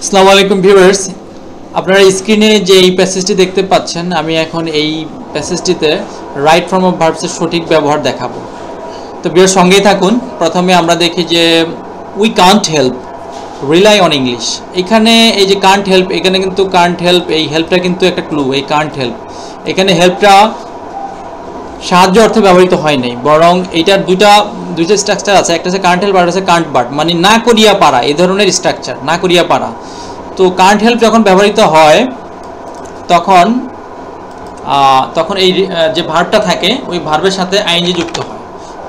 আসসালামু আলাইকুম ভিউয়ার্স, আপনারা স্ক্রিনে যে এই প্যাসেজটি দেখতে পাচ্ছেন, আমি এখন এই প্যাসেজটিতে রাইট ফর্ম অফ ভার্বসের সঠিক ব্যবহার দেখাবো। তো ভিউয়ার্স সঙ্গেই থাকুন। প্রথমে আমরা দেখি যে we can't help rely on English. এখানে এই যে কান্ট হেল্প, এখানে কিন্তু কান্ট হেল্প, এই হেল্পটা কিন্তু একটা ক্লু। এই কান্ট হেল্প, এখানে হেল্পটা সাহায্য অর্থে ব্যবহৃত হয় নাই, বরং এইটার দুইটা স্ট্রাকচার আছে। একটা হচ্ছে কান্ট হেল্প আর হচ্ছে কান্ট বাট, মানে না করিয়া পারা, এই ধরনের স্ট্রাকচার, না করিয়া পারা। তো কান্ট হেল্প যখন ব্যবহৃত হয় তখন তখন এই যে ভার্বটা থাকে ওই ভার্বের সাথে আইএনজি যুক্ত হয়।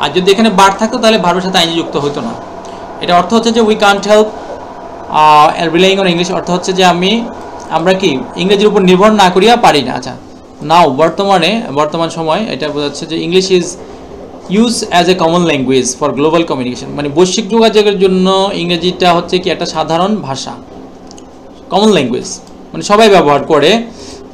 আর যদি এখানে বাট থাকতো তাহলে ভার্বের সাথে আইএনজি যুক্ত হতো না। এটা অর্থ হচ্ছে যে we can't help relying on English, অর্থ হচ্ছে যে আমরা কি ইংরেজির উপর নির্ভর না করিয়া পারি না। আচ্ছা, নাও বর্তমান সময় এটা বোঝাচ্ছে যে English is use as a common language for global communication, মানে বৈশ্বিক যোগাযোগের জন্য ইংরেজিটা হচ্ছে কি একটা সাধারণ ভাষা, কমন ল্যাঙ্গুয়েজ, মানে সবাই ব্যবহার করে।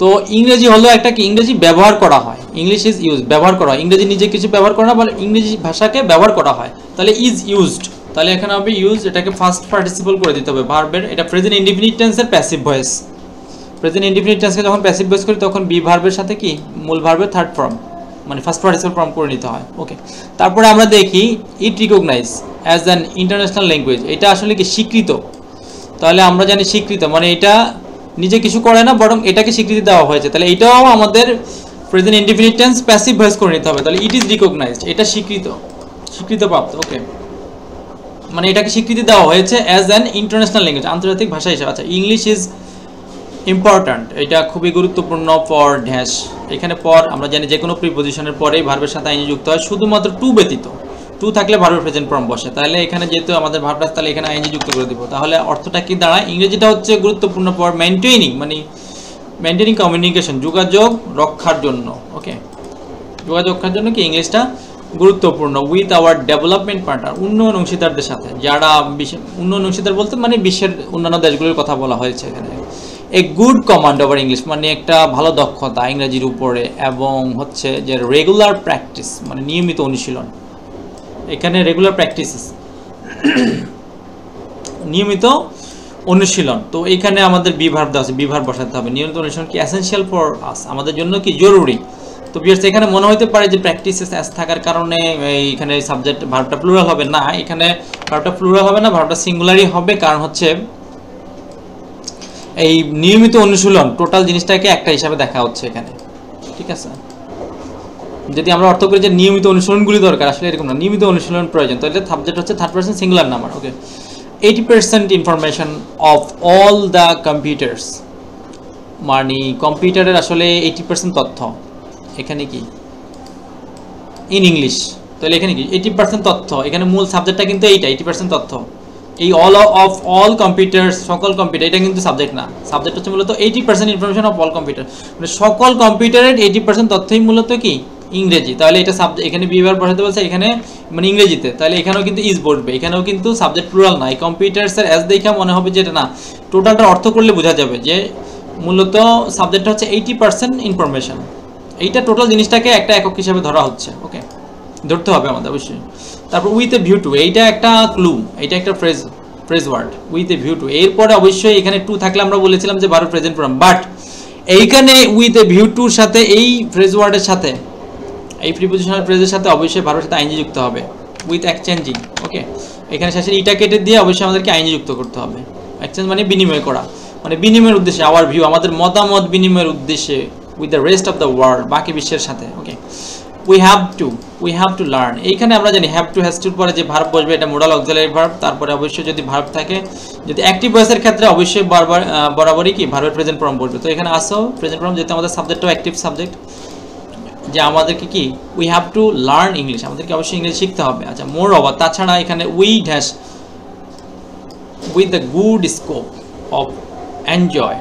তো ইংরেজি হলো একটা কি, ইংরেজি ব্যবহার করা হয়, ইংলিশ ইজ ইউজ, ব্যবহার করা হয়। ইংরেজি নিজে কিছু ব্যবহার করা না, বলে ইংরেজি ভাষাকে ব্যবহার করা হয়। তাহলে ইজ ইউজড, তাহলে এখানে হবে ইউজ, এটাকে ফার্স্ট পার্টিসিপল করে দিতে হবে ভার্বের। এটা প্রেজেন্ট ইনডিফিনিট টেন্সের প্যাসিভ ভয়েস। প্রেজেন্ট ইনডিফিনিট টেন্সকে যখন প্যাসিভ ভয়েস করি তখন বি ভার্বের সাথে কি মূল ভার্বের থার্ড ফর্ম, মানে ফার্স্ট পার্টিসিপল ফর্ম করে নিতে হয়। ওকে, তারপরে আমরা দেখি it recognise as an international language. এটা আসলে কি স্বীকৃত। তাহলে আমরা জানি স্বীকৃত মানে এটা নিজে কিছু করে না, বরং এটাকে স্বীকৃতি দেওয়া হয়েছে। তাহলে এটাও আমাদের present indefinite tense passive voice করে নিতে হবে। তাহলে ইট ইজ রিকগনাইজড, এটা স্বীকৃতপ্রাপ্ত। ওকে, মানে এটাকে স্বীকৃতি দেওয়া হয়েছে অ্যাজ অ্যান ইন্টারন্যাশনাল ল্যাঙ্গুয়েজ, আন্তর্জাতিক ভাষা হিসেবে। আচ্ছা, ইংলিশ ইজ ইম্পর্ট্যান্ট, এটা খুবই গুরুত্বপূর্ণ ফর ড্যাশ। এখানে পর আমরা জানি যে কোনো প্রিপোজিশনের পরেই ভার্বের সাথে আইএনজি যুক্ত হয়, শুধুমাত্র টু ব্যতীত। টু থাকলে ভার্বের প্রেজেন্ট ফর্ম বসে। তাহলে এখানে যেহেতু আমাদের ভার্বটা, তাহলে এখানে আইএনজি যুক্ত করে দিব। তাহলে অর্থটা কি দাঁড়ায়, ইংরেজিটা হচ্ছে গুরুত্বপূর্ণ ফর মেইনটেইনিং, মানে মেইনটেইনিং কমিউনিকেশন, যোগাযোগ রক্ষার জন্য। ওকে, যোগাযোগ রক্ষার জন্য কি ইংলিশটা গুরুত্বপূর্ণ। উইথ আওয়ার ডেভেলপমেন্ট পার্টনার, উন্নয়ন অংশীদারদের সাথে, যারা উন্নয়ন অংশীদার বলতে মানে বিশ্বের অন্যান্য দেশগুলোর কথা বলা হয়েছে এখানে। A good command over English, মানে একটা ভালো দক্ষতা ইংরেজির উপরে, এবং হচ্ছে যে রেগুলার প্র্যাকটিস, মানে নিয়মিত অনুশীলন। এখানে রেগুলার প্র্যাকটিসেস, নিয়মিত অনুশীলন। তো এইখানে আমাদের বি ভার্ব দেওয়া আছে, বি ভার্ব বসাতে হবে। নিয়মিত অনুশীলন কি এসেনশিয়াল ফর আস, আমাদের জন্য কি জরুরি। তো বিয়ার্স এখানে মনে হতে পারে যে প্র্যাকটিসেস অ্যাস থাকার কারণে এইখানে সাবজেক্ট ভার্বটা প্লুরাল হবে না। এখানে ভার্বটা প্লুরাল হবে না, ভার্বটা সিঙ্গুলারই হবে। কারণ হচ্ছে এই নিয়মিত অনুশীলন টোটাল জিনিসটাকে একটা হিসাবে দেখা হচ্ছে এখানে, ঠিক আছে। যদি আমরা অর্থ করি যে নিয়মিত অনুশীলনগুলি দরকার, আসলে এরকম না, নিয়মিত অনুশীলন প্রয়োজন। তাহলে সাবজেক্ট হচ্ছে third person singular number. Okay, 80% information of all the computers, মানে কম্পিউটারের আসলে 80% তথ্য এখানে কি ইন ইংলিশ। তাহলে এখানে কি 80% তথ্য, এখানে মূল সাবজেক্টটা কিন্তু এইটা 80% তথ্য। এই অল কম্পিউটার্স, সকল কম্পিউটার, এটা কিন্তু সাবজেক্ট না। সাবজেক্ট হচ্ছে মূলত 80% ইনফরমেশন অফ অল কম্পিউটার, মানে সকল কম্পিউটারের 80% তথ্যই মূলত কি ইংরেজি। তাহলে এটা সাবজেক্ট, এখানে বিভার বসাতে বলছে এখানে মানে ইংরেজিতে। তাহলে এখানেও কিন্তু ইজ বসবে, এখানেও কিন্তু সাবজেক্ট প্লুরাল না। এই কম্পিউটার্সের অ্যাজ দেখা মনে হবে যে এটা না, টোটালটা অর্থ করলে বোঝা যাবে যে মূলত সাবজেক্টটা হচ্ছে 80% ইনফরমেশন। এইটা টোটাল জিনিসটাকে একটা একক হিসাবে ধরা হচ্ছে। ওকে, ধরতে হবে আমাদের অবশ্যই। তারপর উইথ এ ভিউ টু, এইটা একটা ক্লু, এইটা একটা phrase word, with a view to. এরপরে অবশ্যই এখানে টু থাকলে আমরা বলেছিলাম যে ভার্ব প্রেজেন্ট ফর্ম, বাট এইখানে উইথ এ ভিউ টুর সাথে এই ফ্রেজ ওয়ার্ডের সাথে, এই প্রিপোজিশনাল ফ্রেজের সাথে অবশ্যই ভার্বের সাথে আইএনজি যুক্ত হবে, উইথ এক্সচেঞ্জিং। ওকে, এখানে শেষের ইটা কেটে দিয়ে অবশ্যই আমাদেরকে আইএনজি যুক্ত করতে হবে। এক্সচেঞ্জ মানে বিনিময় করা, মানে বিনিময়ের উদ্দেশ্যে, আওয়ার ভিউ, আমাদের মতামত বিনিময়ের উদ্দেশ্যে, with the rest of the world, বাকি বিশ্বের সাথে। ওকে, উই হ্যাভ টু লার্ন, এইখানে আমরা জানি হ্যাভ টু হ্যাজ টুর পরে যে ভার্ব বসবে এটা মোডাল অক্সিলারি ভার্ব। তারপরে অবশ্যই যদি ভার্ব থাকে, যদি অ্যাক্টিভ ভয়েসের ক্ষেত্রে অবশ্যই বরাবরই কি ভার্বের প্রেজেন্ট ফর্ম বসবে। তো এখানে আসো প্রেজেন্ট ফর্ম, যেহেতু আমাদের সাবজেক্টটাও অ্যাক্টিভ সাবজেক্ট, যে আমাদেরকে কি we have to learn English, আমাদেরকে অবশ্যই ইংলিশ শিখতে হবে। আচ্ছা, মোর ওভার, তাছাড়া এখানে we dash with the good scope of enjoy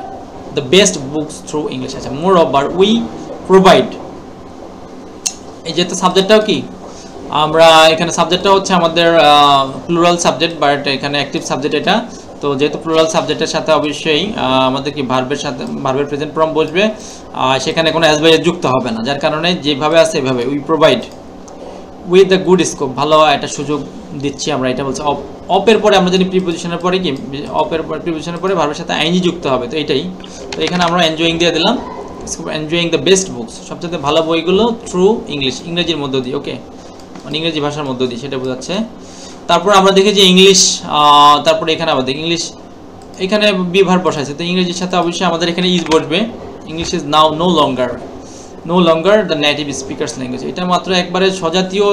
the best books through English. আচ্ছা, মোর ওভার উই প্রোভাইড, এই যেহেতু সাবজেক্টটাও কি আমরা এখানে সাবজেক্টটা হচ্ছে আমাদের প্লুরাল সাবজেক্ট, বাট এখানে অ্যাক্টিভ সাবজেক্ট এটা। তো যেহেতু প্লুরাল সাবজেক্টের সাথে অবশ্যই আমাদের কি ভার্বের সাথে ভার্বের প্রেজেন্ট ফর্ম বসবে, সেখানে কোনো অ্যাজ বাই যুক্ত হবে না, যার কারণে যেভাবে আছে এভাবে we provide with the good scope, ভালো একটা সুযোগ দিচ্ছি আমরা, এটা বলছে অফ অপের পরে আমরা জানি প্রিপোজিশনের পরে কি, অপের পরে প্রিপোজিশনের পরে ভার্বের সাথে আইএনজি যুক্ত হবে, তো এটাই। তো এখানে আমরা এনজয়িং দিয়ে দিলাম, এনজয়িং দ্য বেস্ট বুকস, সবচেয়ে ভালো বইগুলো থ্রু ইংলিশ, ইংরেজির মধ্য দিয়ে, ওকে, মানে ইংরেজি ভাষার মধ্য দিয়ে, সেটা বোঝাচ্ছে। তারপর আমরা দেখি যে ইংলিশ, তারপরে এখানে আবার দেখি ইংলিশ, এখানে বি ভার্ব বসাইছে, তো ইংরেজির সাথে অবশ্যই আমাদের এখানে ইজ বসবে। English is now no longer the native speakers language, এটা মাত্র একবারে স্বজাতীয়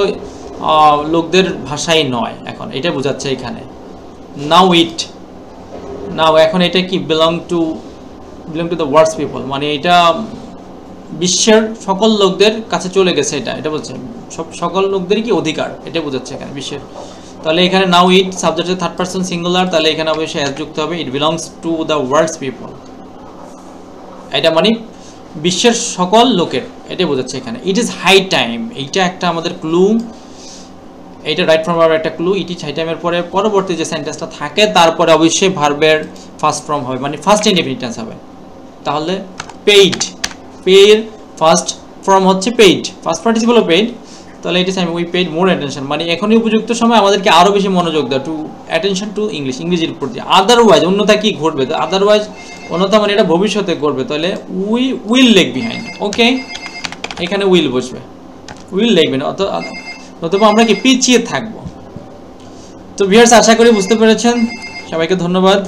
লোকদের ভাষাই নয় এখন, এটা বোঝাচ্ছে এখানে। নাও এখন এটা কি belong to the world's people, মানে এটা বিশ্বের সকল লোকদের কাছে চলে গেছে, এটা বলছে সকল লোকদেরই কি অধিকার, এটা বোঝাচ্ছে এখানে বিশ্বের। তাহলে এখানে নাও ইট সাবজেক্টের থার্ড পারসন সিঙ্গুলার, তাহলে এখানে অবশ্যই অ্যাজ যুক্ত হবে, it belongs to the world's people, এটা মানে বিশ্বের সকল লোকের, এটা বোঝাচ্ছে এখানে। ইট ইজ হাই টাইম, এইটা একটা আমাদের ক্লু, এইটা রাইট ফর্ম ভার্বের একটা ক্লু। ইট ইজ হাই টাইমের পরে পরবর্তী যে সেন্টেন্সটা থাকে তারপরে অবশ্যই ভার্বের ফার্স্ট ফর্ম হবে, মানে ফার্স্ট ইনডেফিনিট টেন্স হবে। তাহলে পেইড, পের ফার্স্ট ফর্ম হচ্ছে পেইড, ফার্স্ট পার্টিসিপল পেইড, তাহলে it is we paid more attention, মানে এখনই উপযুক্ত সময় আমাদেরকে আরও বেশি মনোযোগ দেওয়া, টু অ্যাটেনশন টু ইংলিশ, ইংরেজির প্রতি। আদারওয়াইজ অন্যথা কি ঘটবে, আদারওয়াইজ অন্যথা মানে এটা ভবিষ্যতে করবে, তাহলে উইল লেগ বিহাইন্ড, ওকে, এখানে উইল বসবে, উইল লেগ বিহাইন্ড, অথবা আমরা কি পিছিয়ে থাকবো। তো ভিউয়ার্স আশা করি বুঝতে পেরেছেন, সবাইকে ধন্যবাদ।